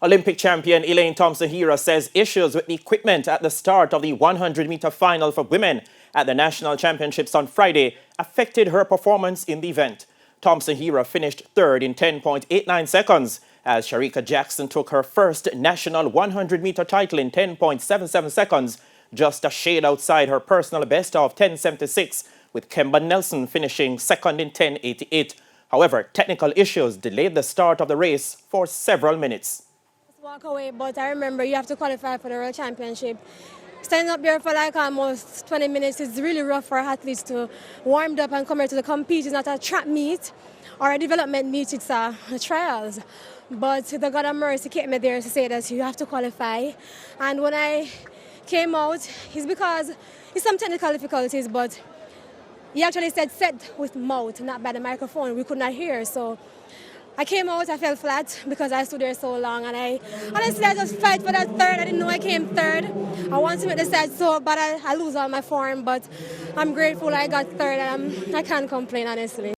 Olympic champion Elaine Thompson-herah says issues with the equipment at the start of the 100-meter final for women at the National Championships on Friday affected her performance in the event. Thompson-herah finished third in 10.89 seconds as Sharika Jackson took her first national 100-meter title in 10.77 seconds, just a shade outside her personal best of 10.76, with Kemba Nelson finishing second in 10.88. However, technical issues delayed the start of the race for several minutes. Walk away, but I remember you have to qualify for the World Championship. Standing up there for like almost 20 minutes is really rough for athletes to warm up and come here to the compete. It's not a track meet or a development meet, it's a trials. But the God of mercy kept me there to say that you have to qualify. And when I came out, it's because it's some technical difficulties, but he actually said set with mouth, not by the microphone. We could not hear, so I came out, I fell flat because I stood there so long, and I just fight for that third. I didn't know I came third. I want to make the side so bad I lose all my form, but I'm grateful I got third, and I can't complain, honestly.